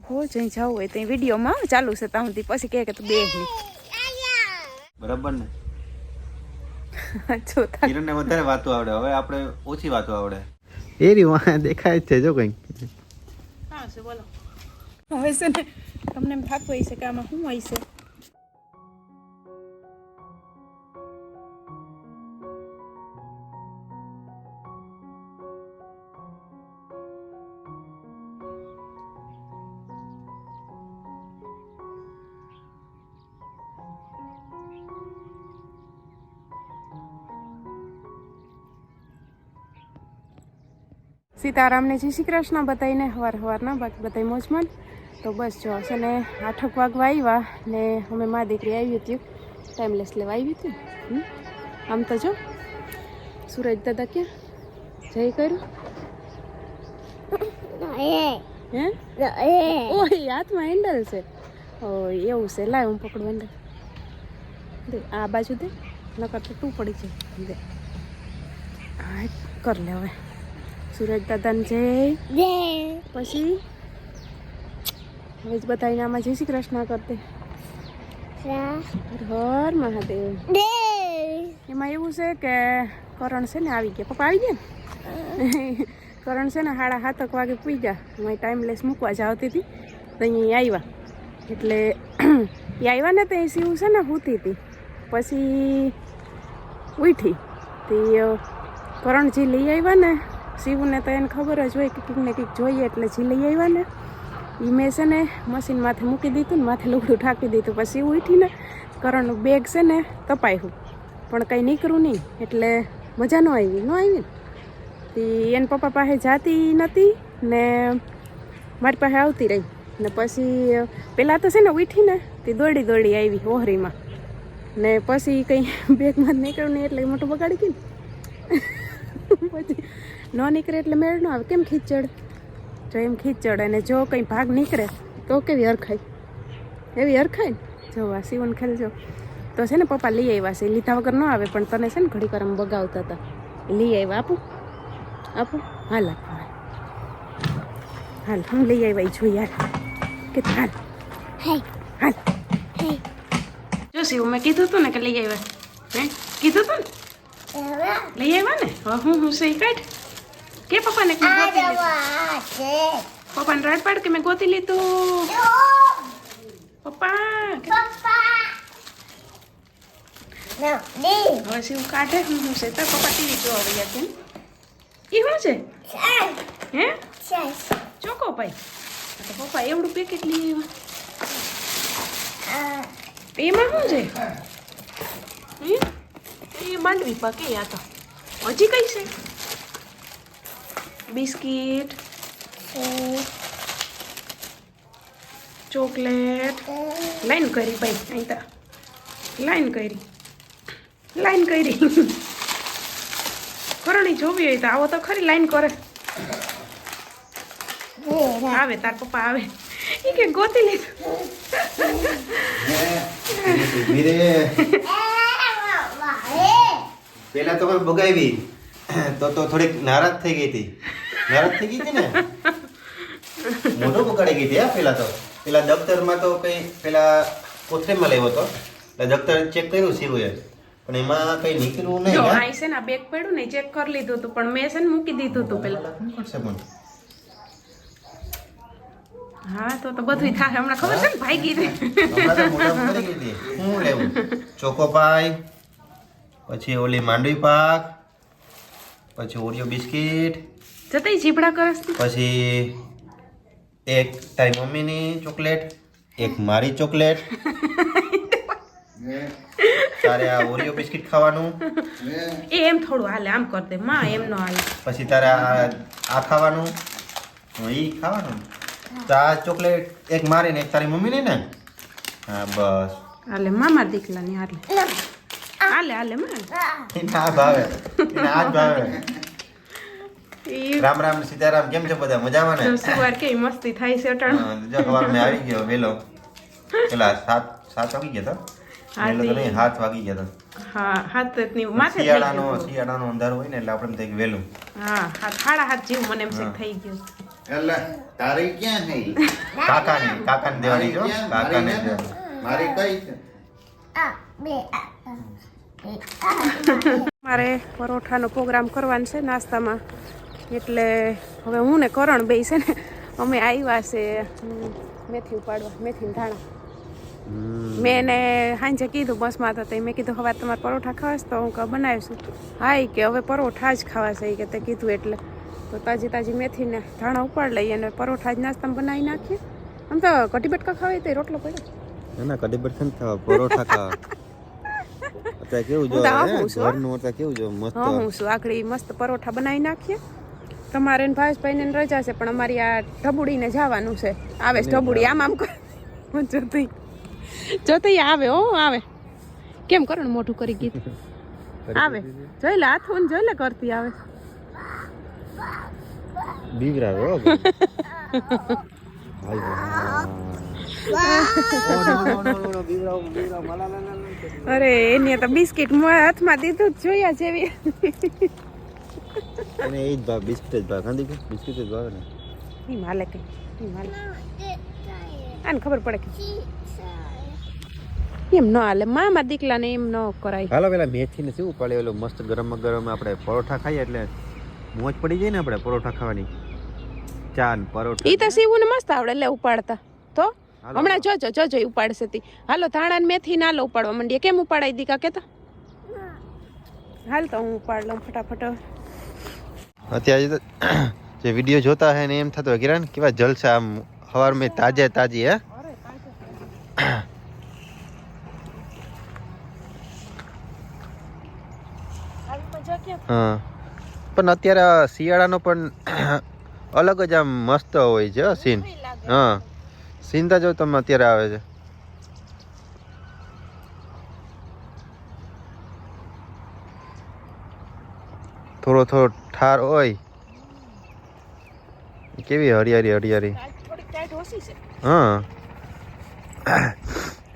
હો જઈ જવું હોય તો વિડીયોમાં ચાલુ છે ત્યાં સુધી પછી કહે કે તું બે નહીં બરાબર ને જોતા કિરણને વધારે વાતો આવડે, હવે આપણે ઓછી વાતો આવડે. એ રહ્યું દેખાય જ છે જો કંઈક. હા છે બોલો. હવે છે ને તમને એમ થતું હોય છે કે આમાં શું હોય છે. સીતારામને જય શ્રી કૃષ્ણ બધાને હવારના બાકી બધા મોજમાં. તો બસ જો છે ને 8 વાગવા આવ્યા ને અમે મા દીકરી આવી હતી ટાઈમલેસ લેવા આવી હતી. આમ તો જો સુરજ દાદા ક્યાં જય કર્યું હે ઓય હાથમાં હેન્ડલ છે. ઓય એવું છે લાવ હું પકડું હેન્ડલ દે આ બાજુ દે નકર તો તું પડી જાય દે હા કર લે હવે સુરજ દાદાને જય પછી હવે જ બતાવીને આમાં જય શ્રી કૃષ્ણ કરતે હર મહાદેવ. એમાં એવું છે કે કરણ છે ને આવી ગયા પપ્પા આવી ગયા ને કરણ છે ને 7:30 વાગે પૂઈ ગયા. હું ટાઈમલેસ મૂકવા જ આવતી હતી તો અહીંયા આવ્યા એટલે એ આવ્યા ને તો એ શિવ છે ને સૂતી હતી પછી ઉઠી તે કરણજી લઈ આવ્યા ને શિવને તો એને ખબર જ હોય કે કંઈક ને કંઈક જોઈએ એટલે જે લઈ આવ્યા ને એ મેં છે ને મશીન માથે મૂકી દીધું ને માથે લુગડું ઢાંકી દીધું. પછી ઉઠીને કરણનું બેગ છે ને તપાયું પણ કંઈ નીકળ્યું નહીં એટલે મજા ન આવી ને તે એને પપ્પા પાસે જાતી નથી ને મારી પાસે આવતી રહી ને પછી પહેલાં તો છે ને ઉઠીને તે દોડી આવી ઓહરીમાં ને પછી કંઈ બેગમાં નીકળ્યું નહીં એટલે મોટું બગાડી ગયું ને પછી ન નીકળે એટલે મેળ ન આવે કેમ ખીચડ જો એમ ખીચડ અને જો કંઈ ભાગ નીકળે તો કેવી હરખાય એવી હરખાય ને જો આ સીવન ખેલજો તો છે ને પપ્પા લઈ આવ્યા છે લીધા વગર ન આવે પણ તને છે ને ઘડી વાર બગાવતા હતા લઈ આવ્યા આપું હાલ હાલ હું લઈ આવ્યા છું યાર કે હાલ હાલ જો શિવ મેં કીધું હતું ને કે લઈ આવ્યા હે કીધું હતું ને લઈ આવ્યા ને હવે હું સહી કાઢ કે પપ્પાને પપ્પાને રાડ પાડ કે મેં ગોતી લીધું પપ્પા હવે શિવ કાઢે હું છે તાર પપ્પા ટીવી જોવા વયા કેમ એ શું છે હે ચોકો ભાઈ તો પપ્પા એવડું પેકેટ લઈ આવ્યા એમાં શું છે એ માંડવી પાકે આ તો હજી કઈ છે બિસ્કિટ ચોકલેટ લાઈન કરી ભાઈ અહીં તો લાઈન કરી કરણી જોવી હોય તો આવો તો ખરી લાઈન કરે આવે તાર પપ્પા આવે એ કે ગોતી લીધું પેલા તો બગાવી તો થોડીક નારાજ થઈ ગઈ હતી ને મોઢું બગાડી ગઈ હતી પેલા દફતરમાં તો કઈ પેલા કોથળીમાં લેવો હતો એટલે દફતર ચેક કર્યું શિવએ પણ એમાં કઈ નીકળ્યું નહીં. જો આ છે ને બેગ પડ્યું ને ચેક કરી લીધું હતું પણ મેં છે ને મૂકી દીધું હતું પેલા શું કરશે પણ હા તો બધું થાય હમણાં ખબર છે ને ભાગી રહી હમણાં તો મોઢા બગાડી ગઈ હતી. શું લેવું ચોકોપાઈ પછી ઓલી માંડવી પાક પછી ઓરિયો બિસ્કિટ જતાય જીભડા કરસ પછી એક તારી મમ્મીની ચોકલેટ એક મારી ચોકલેટ તારે આ ઓરિયો બિસ્કિટ ખાવાનું એ એમ થોડું હાલે આમ કર દે માં એમ નો હાલે પછી તારે આ ખાવાનું ઈ ખાવાનું તો આ ચોકલેટ એક મારી ને એક તારી મમ્મીની ને હા બસ હાલે મામા દીકલાની હાલે હાલે માં એને આ ભાવે એને આ જ ભાવે. રામ રામ સીતારામ કેમ છો બધા મજામાં ને સવાર કેવી મસ્તી થાય છે અટાણ જો સવાર મેં આવી ગયો વેલો પેલા 7 વાગી ગયા હતા વેલો તો નહીં 7 વાગી ગયા હતા હા 7 ની માથે શિયાળાનો અંધારો હોય ને એટલે આપણે થઈ વેલું હા 7:30 જેવું મને એમ થઈ ગયું એટલે તારી ક્યાં હે કાકાને દેવાની જો મારી ક્યાં? કાકાને મારી દેવાની. નથી. મારી કઈ છે મારે પરોઠાનો પ્રોગ્રામ કરવાનો છે નાસ્તામાં, એટલે હવે હું ને કરણ બે છે ને અમે આવ્યા છે મેથી ઉપાડવા, મેથી ધાણા. મેં એને સાંજે કીધું બસમાં હતા તો મેં કીધું હવે તમારે પરોઠા ખાવા છે તો હું બનાવીશું. હા ઈ કે હવે પરોઠા જ ખાવા છે ઈ કે તે કીધું એટલે તો તાજી તાજી મેથીને ધાણા ઉપાડી લઈએ અને પરોઠા જ નાસ્તામાં બનાવી નાખીએ. આમ તો કઢી બટકા ખાવા તો રોટલો પડ્યો. ના કઢી બટકા નથી ખાવા, પરોઠા ખાવા. અત્યારે કેવું જો હું તો આવું છું, હો. ઘરનું અત્યારે કેવું જો મસ્ત. હા હું શું આખડી મસ્ત પરોઠા બનાવી નાખીએ. તમારે ને ભાવેશભાઈને રજા છે પણ અમારી આ ઢબુડીને જવાનું છે. આવે છે ઢબુડી આમ આમ કર જોતી આવે હો આવે. કેમ કરણ મોઢું કરી ગીત આવે જોઈ લે હાથ જોઈ લે કરતી આવે. બીવરાવે હો. અરે એને તો બિસ્કિટ હાથમાં દીધું જ જોયા જેવી. એને એ જ ભાવ, બિસ્કિટ જ ભાવ. ખાંડી કે બિસ્કિટ જ ભાવે ને. ઈ માલે કે ઈ માલે આને ખબર પડે કે એમ ન હાલે. મામા દીકલાને એમ ન કરાય. હાલો પેલા મેથી ને શું ઉપાડે ઓલો મસ્ત ગરમ ગરમ આપણે પરોઠા ખાઈએ એટલે મોજ પડી જાય ને આપણે પરોઠા ખાવાની. ચા ને પરોઠા. ઈ તો સીવું ને મસ્ત આવડે લે ઉપાડતા તો. હાલો. હમણાં જોજો જોજો ઈ ઉપાડશે તી. હાલો ધાણા ને મેથી ના લો ઉપાડવા માંડીએ. કેમ ઉપાડાઈ દીકા કેતો હાલ તો હું ઉપાડ લઉં ફટાફટ. અત્યારે તો જે વિડીયો જોતા હે ને એમ થતો હોય કિરણ કેવા જલસા આમ સવાર મેં તાજે તાજી હે. હા પણ અત્યારે આ શિયાળાનો પણ અલગ જ આમ મસ્ત હોય છે સીન. હા સીન તો જો તમે અત્યારે આવે છે. થોડો થોડો ઠાર હોય કેવી હરિયારી હરિયારી. થોડીક ટાઈટ ઓછી છે. હા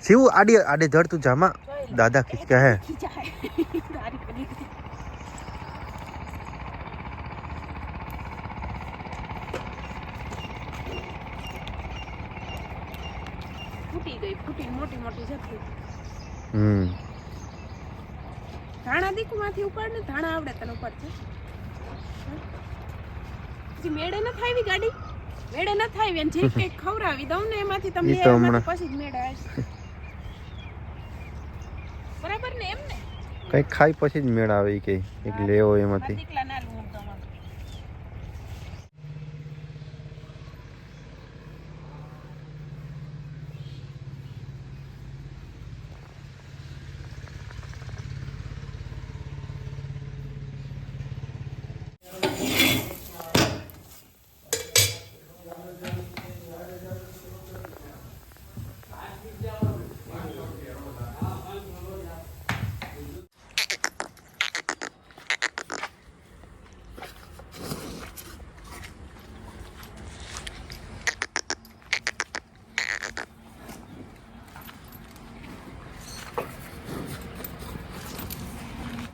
શિવ આડે આડે ધડ તું જામા દાદા ખીચકા હે. ફૂટી ગઈ ફૂટી મોટી મોટી જતી. હમ ધાણા દીકુમાંથી ઉપાડ ને ધાણા આવડે તને ઉપાડ છે. પછી મેળે ન થાવી ગાડી મેળે ન થાવી અને જે કંઈક ખવડાવી દઉં ને એમાંથી તમને ઈ તો એમાંથી હમણાં. પછી જ મેળે આવશે. બરાબર ને એમ ને કઈ ખાઈ પછી જ મેળ આવે ઈ કે એક લેવો એમાંથી. દીકલા ના લઉં તમારે.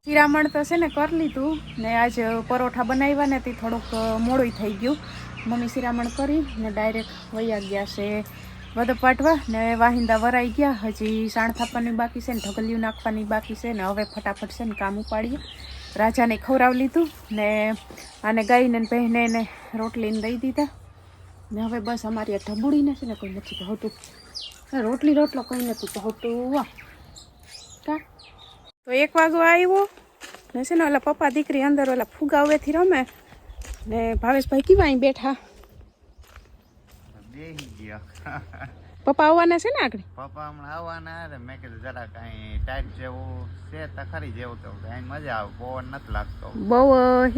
શિરામણ તો છે ને કરી લીધું ને આજ પરોઠા બનાવ્યા ને તે થોડુંક મોડું થઈ ગયું. મમ્મી શિરામણ કરી ને ડાયરેક્ટ વયા ગયા છે વદપ વાટવા ને વાહિંદા વરાઈ ગયા. હજી સાણ થાપવાની બાકી છે ને ઢગલિયું નાખવાની બાકી છે ને હવે ફટાફટ છે ને કામ ઉપાડીએ. રાજાને ખવડાવી લીધું ને આને ગાઈને ને બહેને ને રોટલીને દઈ દીધા ને હવે બસ અમારી આ ઢબુડીને છે ને કોઈ નથી ભાવતું. રોટલી રોટલો કંઈ નથી ભાવતું. વાહ કા તો 1 વાગો આવ્યો ને છે ને ઓલા પપ્પા દીકરી અંદર ઓલા ફુગાવેથી રમે ને ભાવેશભાઈ કેવા અહીં બેઠા. બેહી ગયા પપ્પા આવવાના છે ને આગળ. પપ્પા હમણાં આવવાના હતા. મેં કીધું જરા કઈ ટાઈટ જેવું છે તખરી જેવું તો અહીં મજા આવે. પવન નથી લાગતો બહુ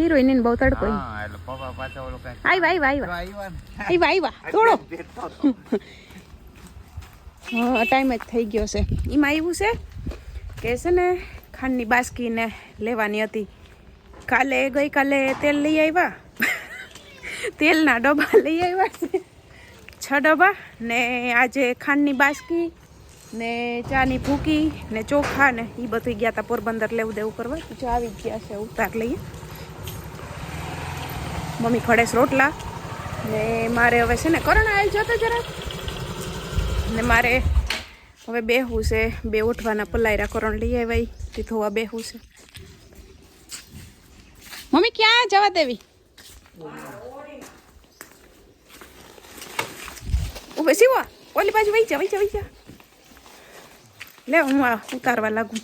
હિરોઈન ને બહુ તડકો ઈ. હા એટલે પપ્પા પાછા ઓલું કઈ આવ્યા થોડો હા ટાઈમ જ થઈ ગયો છે. એમાં એવું છે કે છે ને ખાંડની બાસકીને લેવાની હતી. ગઈકાલે તેલ લઈ આવ્યા તેલના ડબ્બા લઈ આવ્યા છે 6 ડબ્બા ને આજે ખાંડની બાસકી ને ચાની ભૂકી ને ચોખા ને એ બધું ગયા હતા પોરબંદર લેવું દેવું કરવા. જો આવી જ ગયા છે ઉતાર લઈએ. મમ્મી ખડેશ રોટલા ને મારે હવે છે ને કરણ આવી જતો જરાક ને મારે હવે બેહવું છે. 2 ઉઠવાના પલાયરા કરણ લઈ આવ્યા તે ધોવા બેહવું છે. મમ્મી ક્યાં જવા દેવી ઉભે સીવા ઓલી બાજુ વહી જા લે હું આ ઉતારવા લાગુ.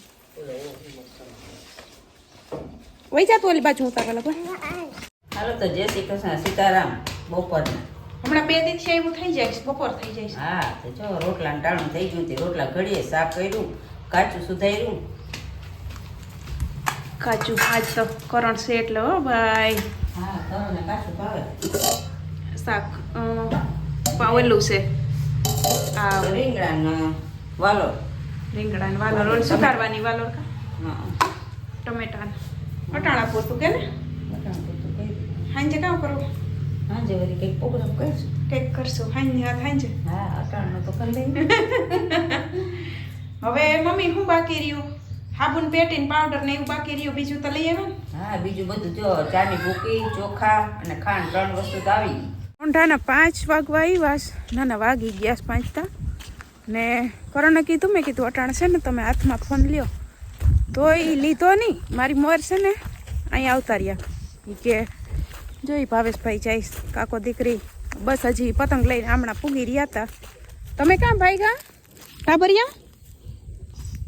વહી જા તું ઓલી બાજુ ઉતારવા લાગુ. હાલો તો જય શ્રી કૃષ્ણ સીતારામ બપોરના. હમણાં 2 દિવસથી એવું થઈ જાય બપોર થઈ જાય. હા તો જો રોટલા ટાણું થઈ ગયું તે રોટલા ઘડીએ શાક કર્યું કાચું સુધાર્યું. કાચું આજ તો કરણ છે એટલે હો ભાઈ હા તમને કાચું ભાવે. શાક પાવેલું છે આ રીંગણાનો વાલો. રીંગણા ને વાલોર ઓલી સુધારવાની વાલોર કા હા ટમેટા અટાણા પૂરતું કે ને બટાણું તો કર્યું. હાંજે કામ કરવું સાંજે વળી કંઈક પ્રોગ્રામ કરીશું. કંઈક કરશું હાંજની વાત હાંજે. હા અટાણું તો કરી લઈએ. હવે મમ્મી શું બાકી રહ્યું સાબુન પેટીને પાવડર ને એવું બાકી રહ્યું બીજું તો લઈ આવ્યા ને. હા બીજું બધું જો ચાની ભૂકી ચોખા અને ખાંડ 3 વસ્તુ તો આવી ગઈ. ઊંઢાના 5 વાગવા આવ્યા ના ના વાગી ગયા 5 તા ને કરણે કીધું મેં કીધું અટાણ છે ને તમે હાથમાં ફોન લ્યો તો એ લીધો નહીં. મારી મોર છે ને અહીંયા આવતા રહ્યા એ કે જોઈ ભાવેશભાઈ જઈશ કાકો દીકરી બસ હજી પતંગ લઈને હમણાં પૂગી રહ્યા હતા. તમે ક્યાં ભાઈગા ટાબરિયા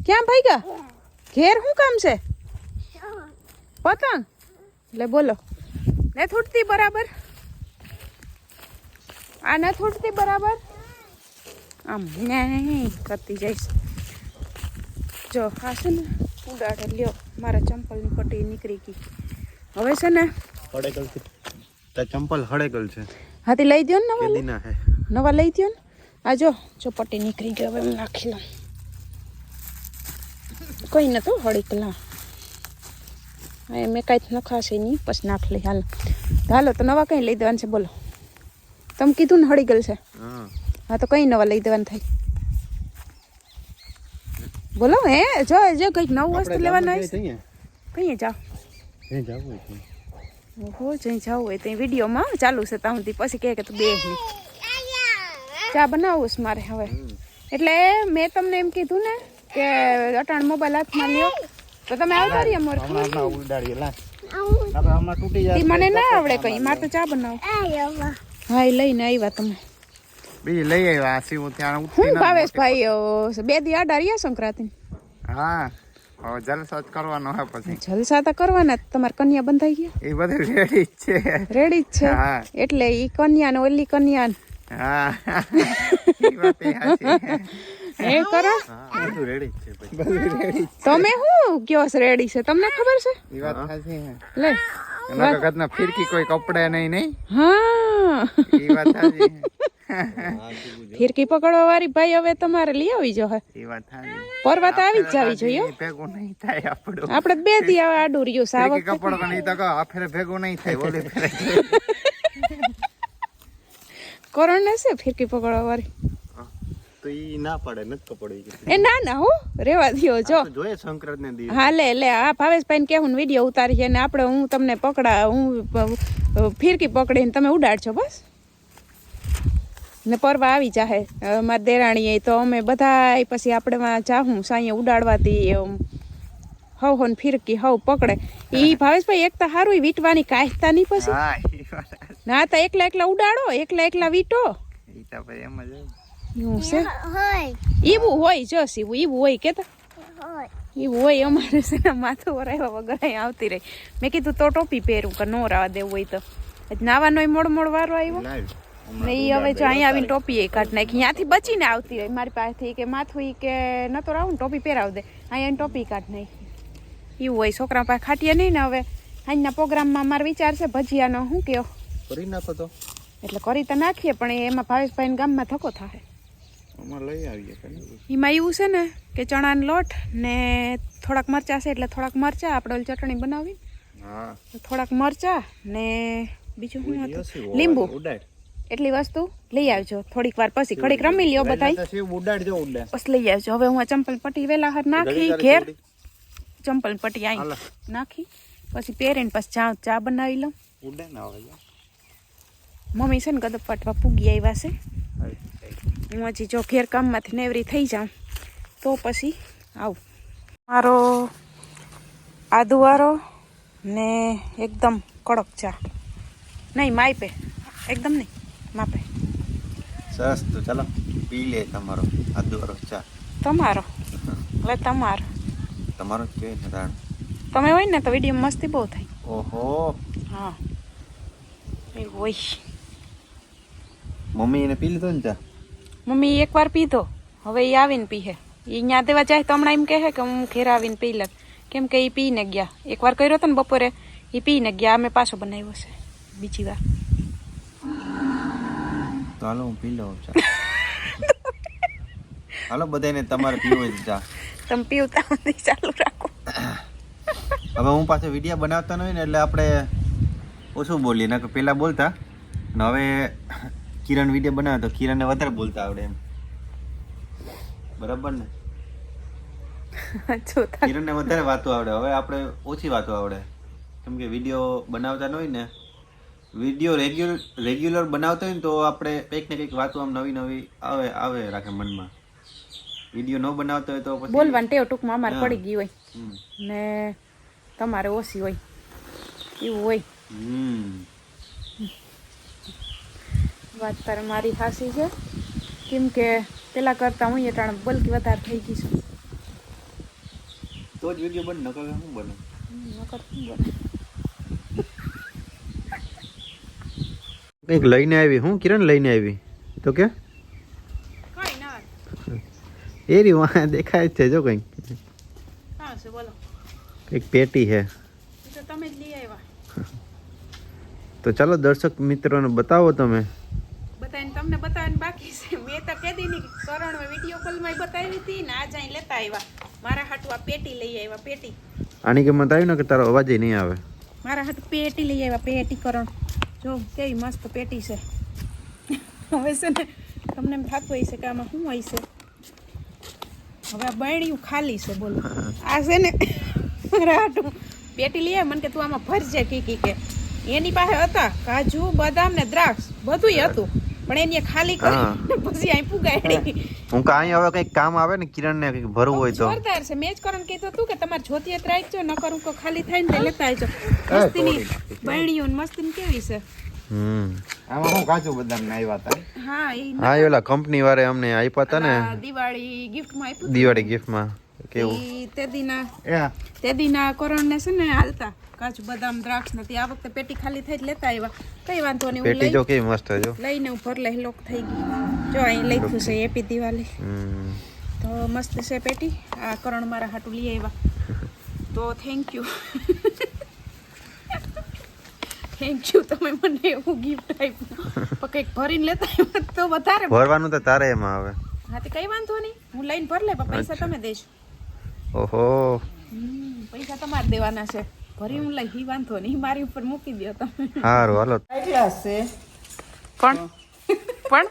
ક્યાં ભાઈગા ઘેર શું કામ છે પતંગ લે બોલો ને છૂટતી બરાબર આ ન છૂટતી બરાબર આમ નહીં કરતી જઈશ. જો આ છે ને ઉડાડે લ્યો મારા ચંપલની પટ્ટી નીકળી ગઈ. હવે છે ને હળેગલ ચંપલ હળેગલ છે. હાથી લઈ દો ને કેદીના હે નવા લઈ દો ને. આ જો પટ્ટી નીકળી ગઈ હવે હું નાખી લઉં. કઈ નતું હળીકલા મેં કાંઈ નખાશે નહીં પછી નાખ લઈ હાલો તો નવા કઈ લઈ દેવાનું છે બોલો. તમે કીધું ને હળીગલ છે હા તો કઈ નવા લઈ દેવાનું થાય બોલો. હે જો કંઈક નવું વસ્તુ લેવાનું હોય કઈ જાઓ ઓહો જઈ જવું હોય તો વિડીયોમાં ચાલુ છે ત્યાં સુધી પછી કહે કે તું બે નહીં ચા બનાવું છે મારે હવે. એટલે મેં તમને એમ કીધું ને કે અટાણ મોબાઈલ હાથમાં લ્યો તો તમે આવતા રહ્યા મોર મને ના આવડે કઈ મારે તો ચા બનાવો. હા એ લઈને આવ્યા તમે બીજી લઈ આવ્યા સીવું ત્યાં હું ભાવેશભાઈ 2 દી આડા રહ્યા સંક્રાંતિ. હા હવે જલસો જ કરવાનો હે પછી. જલસા તો કરવાના તમારે કન્યા બંધાઈ ગયા એ બધું રેડી જ છે. રેડી જ છે હા. એટલે ઈ કન્યા ને ઓલી કન્યા હા ઈ વાત એ હાચી. એ કરો બધું રેડી જ છે બધું રેડી તમે શું કયો છે રેડી છે તમને ખબર છે ઈ વાત હાચી હે. લે એના કદના ફિરકી કોઈ કપડે નહીં હા ઈ વાત હાચી. ફિરકી પકડવા વાળી ભાઈ હવે તમારે લઈ આવી જો હે ઈ વાત હાચી. પરવા તો આવી જ જાવી જોઈએ હો. ભેગું નહીં થાય આપણું. આપણે 2 દી આડું રહ્યું સાવ ફિરકી કપડ તો નહીં તો કહો આ ફેરે ભેગું નહીં થાય ઓલી ફેરે. કરણ ને છે ફિરકી પકડવા વાળી તો ઈ ના પાડે નથી કપડ એ ના ના હો રેવા દ્યો જો જોઈએ સંક્રાંત ને દી હા લે આ ભાવેશભાઈ ને કેવું વિડીયો ઉતારી છે ને આપણે હું તમને હું ફિરકી પકડીને તમે ઉડાડજો બસ ને પરવા આવી જાહે મારી દેરાણી તો અમે બધા પછી આપણે જાહું સાંયે ઉડાડવાથી હવ ને ફિરકી હવ પકડે ઈ ભાવેશભાઈ એક તો સારું વીટવાની કાયતા નહીં પછી હા ઈ વાત હાચી. ના તો એકલા ઉડાડો એકલા વીટો ઈ તો ભાઈ એમ જ હોય. એવું છે એવું હોય જો સીવું એવું હોય કેતા એવું હોય અમારે છે ને માથું વરાવ્યા વગર અહીં આવતી રહી. મેં કીધું તો ટોપી પહેરું કે નો રાવા દેવું હોય તો નાવાનો મોડ વારો આવ્યો ને ઈ હવે જો અહીંયા આવીને ટોપી એ કાઢ નાખી ત્યાંથી બચીને આવતી રહી મારી પાસેથી કે માથું ઈ કે નતો રાવું ને ટોપી પહેરાવ દે અહીંયા ટોપી કાઢ નાખી એવું હોય. છોકરા પાસે ખાટીએ નહીં ને હવે આજના પ્રોગ્રામમાં મારો વિચાર છે ભજીયાનો શું કયો કરી નાખો તો એટલે કરી તો નાખીએ પણ એમાં ભાવેશભાઈ ગામમાં ધક્કો થાય. અમાર લઈ આવીએ એમાં એવું છે ને કે ચણાનો લોટ ને થોડાક મરચાં છે એટલે થોડાક મરચાં આપણે ઓલી ચટણી બનાવી હા થોડાક મરચાં ને બીજું શું હતું લીંબુ એટલી વસ્તુ લઈ આવજો. થોડીક વાર પછી ઘડીક રમી લ્યો બધાય ઉડાડજો ઉડે બસ લઈ આવજો. હવે હું આ ચંપલ પટ્ટી વેલા હાથ નાખી ઘેર ચંપલ પટ્ટી અહીં નાખી પછી પહેરીને પછી ચા બનાવી લઉં. ઉડે ના હોય મમ્મી છે ને ગદપ પાટવા પૂગી આવ્યા છે. હું હજી જો ઘેર કામમાંથી નેવરી થઈ જાઉં તો પછી આવું. મારો આદુવારો ને એકદમ કડક ચા, નહીં માપે, એકદમ નહીં માપે. સરસ, તો ચાલો પી લે તમારો આદુવાળો ચા. તમારો એટલે તમારો જ કહેવાય ને તાણ. તમે હોય ને તો વિડીયો મસ્તી બહુ થાય. ઓહો, હા એવું હોય. મમ્મી એને પી લીધો ને ચા? મમ્મી એકવાર પીધો, હવે એ આવીને પીહે. એ ત્યાં દેવા જાય તો હમણાં એમ કહે કે હું ઘેર આવીને પી લઉં, કેમ કે એ પીને ગયા. એકવાર કર્યો હતો ને બપોરે, એ પીને ગયા. અમે પાછો બનાવ્યો છે બીજી વાર. તો હાલો હું પી લઉં ચા. હાલો બધાને તમારે પીવું હોય તો ચા. તમે પીવતા નથી, ચાલુ રાખો. હવે હું પાછો વિડીયો બનાવતા નહીં ને એટલે આપણે ઓછું બોલીએ ને પહેલાં બોલતા, અને હવે કિરણ વિડીયો બનાવે તો કિરણને વધારે બોલતા આવડે એમ. બરાબર ને? કિરણને વધારે વાતો આવડે, હવે આપણે ઓછી વાતો આવડે. કેમ કે વિડીયો બનાવતા ન હોય ને, વિડીયો રેગ્યુલર બનાવતા હોય ને તો આપણે કંઈક ને કંઈક વાતો આમ નવી નવી આવે રાખે મનમાં. વિડીયો ન બનાવતો હોય તો પછી બોલવાની ટેવ ટૂંકમાં અમારે પડી ગઈ હોય ને તમારે ઓછી હોય, એવું હોય. વાત તારે મારી હાસી છે, કેમ કે પેલા કરતા હું ટાણ બલકી વધારે થઈ ગઈ છું. તો જ વિડીયો બને, નકર શું બને? કંઈક લઈને આવી. હું કિરણ લઈને આવી તો કે એ રી વાં દેખાય છે જો કંઈક કંઈક પેટી છે. તમે જ લઈ આવ્યા તો ચાલો દર્શક મિત્રોને બતાવો. તમે બતાવીને તમને બતાવીને બાકી છે. મેં તો કદી ની કરણ વિડીયો કોલમાં બતાવી હતી ને આજ અહીં લેતા આવ્યા. મારા હાટુ આ પેટી લઈ આવ્યા. પેટી આની કિંમત આવી ને કે તારો અવાજ નહીં આવે. મારા હાટુ પેટી લઈ આવ્યા. પેટી કરણ જો કેવી મસ્ત પેટી છે. હવે છે ને તમને એમ થતું હોય છે કે આમાં શું હોય છે. હવે આ બરણીયું ખાલી છે. બોલો આ છે ને મારા હાટુ પેટી લઈ આવ્યા. મને કે તું આમાં ભરજે કી કે એની પાસે હતા કાજુ બદામ ને દ્રાક્ષ બધું હતું, પણ એની ખાલી કરી પછી અહીં પુગાડી. હું કાંઈ હવે કંઈક કામ આવે ને કિરણ ને કંઈક ભરવું હોય તો જોરદાર છે. મેં જ કરણ કીધું હતું કે તમારે જોતી રાખજો, ન કરું તો ખાલી થાય ને લેતા આવજો. મસ્તીની બરણીઓ મસ્તીની કેવી છે. આમાં હું કાજુ બદામ ને આવ્યા હતા. હા હા, ઓલા કંપની વાળે અમને આપ્યા હતા ને દિવાળી ગિફ્ટમાં આપ્યું. દિવાળી ગિફ્ટમાં. કેવું તે દીના કરણ ને છે ને હાલતા કાજુ બદામ દ્રાક્ષ નથી. આ વખતે પેટી ખાલી થઈ જ લેતા આવ્યા. કઈ વાંધો નહીં, પેટી જો કેવી મસ્ત જો લઈને ઉપર લઈ લોક થઈ ગઈ. જો અહીં લખ્યું છે હેપી દિવાળી. તો મસ્ત છે પેટી. આ કરણ મારા હાટુ લઈ આવ્યા તો થેન્ક યુ. થેન્ક યુ, તમે મને એવું ગિફ્ટ આપ્યું. પણ કંઈક ભરીને લેતા આવ્યા તો વધારે ભરવાનું તો તારે એમાં આવે. હા તે કઈ વાંધો નહીં, હું લઈને ભર લે. પૈસા તમે દેજો. ઓહો, પૈસા તમારે દેવાના છે. ભરી હું લઈ વાંધો નહીં, મારી ઉપર મૂકી દો તમે. સારું હાલો. એટલા છે પણ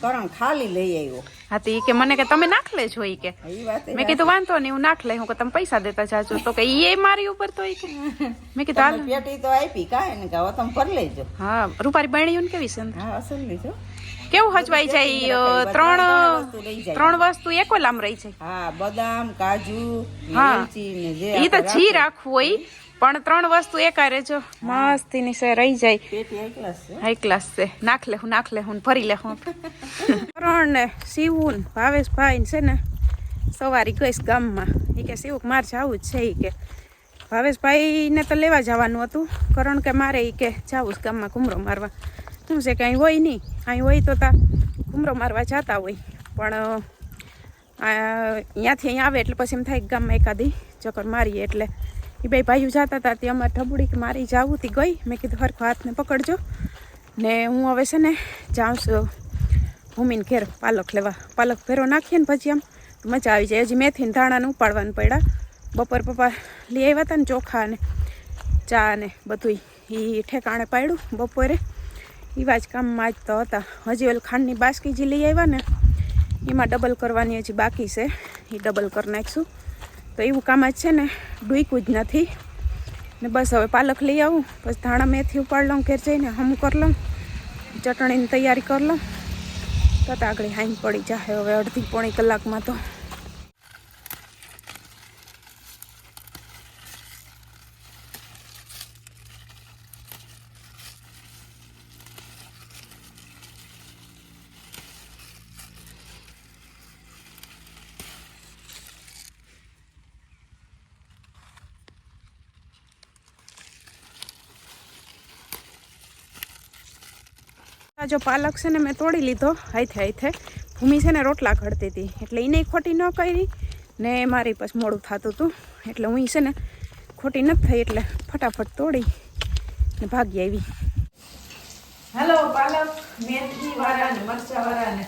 કરણ ખાલી લઈ આવ્યો. હા તો કે મને કે તમે નાખ લેજો. એ કે એ વાત મેં કીધું વાંધો નહીં હું નાખ લઈ. હું કે તમે પૈસા દેતા જાજો. તો કે એ મારી ઉપર તો કે મેં કીધું હાલ. પેટી તો આપી કાંઈ ને હવે તમે ભરી લેજો. હા રૂપારી બહેણીયું કેવી છે? હા અસલ લેજો. કેવું હજવાઈ જાય? ત્રણ વસ્તુ એકો લામ રહી છે. હા બદામ કાજુ હા. ઇલાયચી ને જે ઈ તો જી રાખવું હોય, પણ ત્રણ વસ્તુ એકા રેજો મસ્તીની છે રહી જાય. પેટી હાઈ ક્લાસ છે. નાખ લે હું ભરી લે હું. કરણ ને શિવું ભાવેશભાઈ છે ને સવારે ગઈશ ગામમાં. એ કે શિવ મારે જવું જ છે. એ કે ભાવેશભાઈ ને તો લેવા જવાનું હતું. કરણ કે મારે એ કે જવું જ ગામમાં ઘૂમરો મારવા. શું છે કે અહીં હોય નહીં, અહીં હોય તો તા ઘૂમરો મારવા જતા હોય, પણ અહીંયાથી અહીં આવે એટલે પછી એમ થાય ગામમાં એકાદી ચક્કર મારીએ. એટલે એ બે ભાઈઓ જતા હતા તે અમારે ઢબુડી કે મારી જાવું તી ગઈ. મેં કીધું હરખો હાથને પકડજો ને હું હવે છે ને જાઉં છું ભૂમિને ઘેર પાલક લેવા. પાલક ભેરો નાખીએ ને પછી આમ મજા આવી જાય. હજી મેથી ને ધાણાને ઉપાડવાનું પડ્યા. બપોર પપ્પા લઈ આવ્યા હતા ને ચોખા ને ચા ને બધું એ ઠેકાણે પાડ્યું બપોરે. એવા જ કામમાં જ તો હતા. હજી ઓલી ખાંડની બાસકી જે લઈ આવ્યા ને એમાં ડબલ કરવાની હજી બાકી છે. એ ડબલ કરી નાખીશું. તો એવું કામ જ છે ને ડૂઈકું જ નથી. ને બસ હવે પાલક લઈ આવું, પછી ધાણા મેથી ઉપાડ લઉં, ઘેર જઈને હમું કરી લઉં, ચટણીની તૈયારી કરી લઉં, તો આગળ હાઈન પડી જાય હવે અડધી પોણી કલાકમાં તો. જો પાલક છે ને મેં તોડી લીધો હાથે. ભૂમિ છે ને રોટલા ઘડતી હતી એટલે એને ખોટી ન કરી ને મારી પછી મોડું થતું હતું એટલે હું છે ને ખોટી નથી થઈ એટલે ફટાફટ તોડી ને ભાગી આવી. હાલો, પાલક મેથી વાળા ને મરચા વાળા ને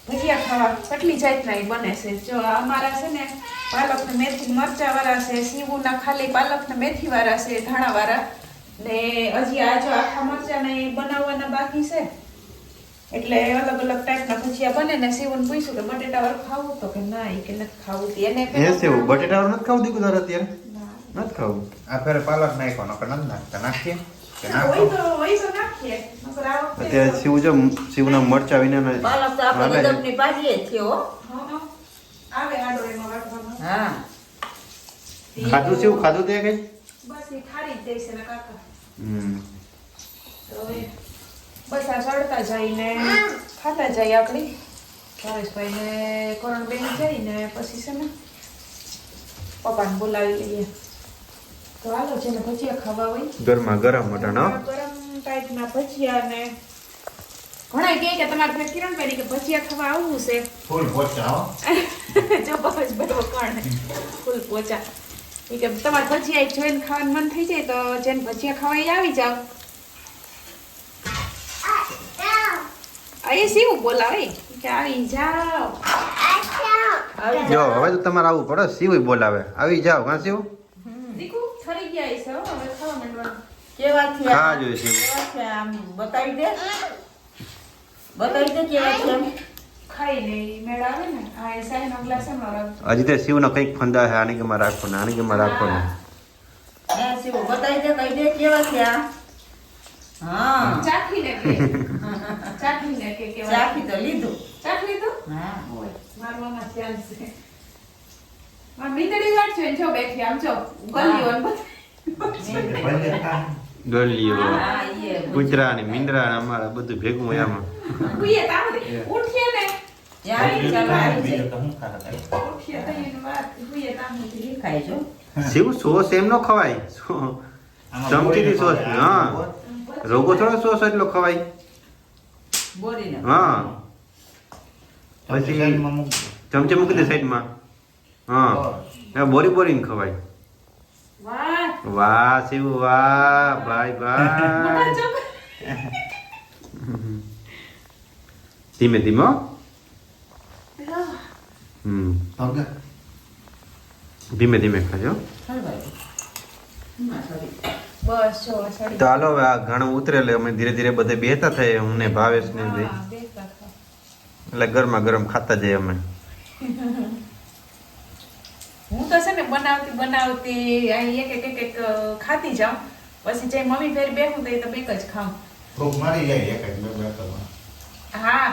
ભજીયા ખાવા કેટલી જાતના બને છે. જો અમારા છે ને પાલક ને મેથી મરચા વાળા છે, સીવુના ખાલી પાલક ને મેથી વાળા છે, ધાણા વાળા ને હજી આ જો આખા મરચા ને બનાવવાના બાકી છે એટલે અલગ અલગ ટાઈપના ભજીયા બને ને. સીવન પૂછ્યું કે બટેટા વાળું ખાવું તો કે ના, એ કે નથી ખાવું. એને એ સેવ બટેટા નથી ખાવું દીકું તારે અત્યારે નથી ખાવું. આ ફેરે પાલક નાખો નકર નથી નાખતા. નાખીએ કે હોય તો નાખીએ. નકર આ વખતે અત્યારે શિવ જો શિવના મરચા વિના પાલક તો આપણે ગદબની ભાજીએ જ છે હો. હા, આવે આડો એમાં વાટવામાં. હા, ખાધું શિવ ખાધું તે કઈ બસ એ ખારી જ દેશે ને કાકા. હમ તો હવે બસ આ ચડતા જઈને ખાતા જાય આપણી ભાવેશભાઈ ને કરણબેન જઈને પછી છે ને પપ્પાને બોલાવી લઈએ. તો હાલો જેને ભજીયા ખાવા હોય ગરમા ગરમ મટન ગરમ ટાઈપના ભજીયા ને ઘણા કે તમારે ફેર કિરણભાઈ કે ભજીયા ખાવા આવવું છે. ફૂલ પોચા હો. જો ભાવેશભાઈ વખાણ ફૂલ પોચા એ કે તમારે ભજીયા એક જોઈને ખાવાનું મન થઈ જાય તો જેને ભજીયા ખાવા એ આવી જાવ. એ શિવ બોલાવે કે આવી જાવ. જો હવે તો તમારે આવવું પડે. શિવ બોલાવે આવી જાવ. કાં શિવ દીકુ થરી ગયા છે હવે ખાવા માંડવાનું. કેવા છે ખા જોઈએ શિવ. કેવા છે આમ બતાવી દે કેવા છે એમ. ખાઈ લે મેળ આવે ને. આ એ સાઈનો ગ્લાસ અમારો હજી તે શિવનો કંઈક ફંદા છે. આની કે મારે રાખવાનું, આની કે મારે રાખવાનું. એ શિવ બતાવી દે, કહી દે કેવા છે આ. હા, ચાખીને કે ચાખીને કે કેવા ચાખી તો લીધું. ચાખ લીધું. હા, ઓય મારવામાં ધ્યાન છે. આ મીંદડી વાટજો ને જો બેઠી આમ જો ગલીઓ ને ગલીઓ હા, એ કૂતરા ને મીંદરા ને અમારા બધું ભેગું હોય આમાં. ઉઈએ તામરે ઉઠીએ ને ત્યાં ચાલો આવી બીજું જાય. તો હું ખાતા ઉઠીએ તો એની વાત ઉઈએ તામરે ખાઈ જો. શિવ સોસ એમ ન ખવાય. ચમચીથી સોસ. હા, રોગો થોડો સોસ એટલો ખવાય. બોરીને હા, પછી ચમચે મૂકી દે સાઈડમાં. હા, બોરી બોરીને ખવાય. વાહ વાહ શિવ વાહ ભાઈ મોટા ભાઈ. ચોક ધીમે ધીમે હો. ધીમે ધીમે ખાજો. હલવાય. ના સોરી. બસ જો સડી તો હાલો હવે આ ઘણું ઉતરે એટલે અમે ધીરે ધીરે બધે બેહતા થઈએ. હું ને ભાવેશ ને બે હા, બેસતા થા. એટલે ગરમા ગરમ ખાતા જઈએ અમે. હું તો છે ને બનાવતી અહીં એક ખાતી જાઉં પછી જે મમ્મી ફેર બેહું તો એ તો બેક જ ખાઉં. ભૂખ મારી જાય એક જ બે કલાક. હા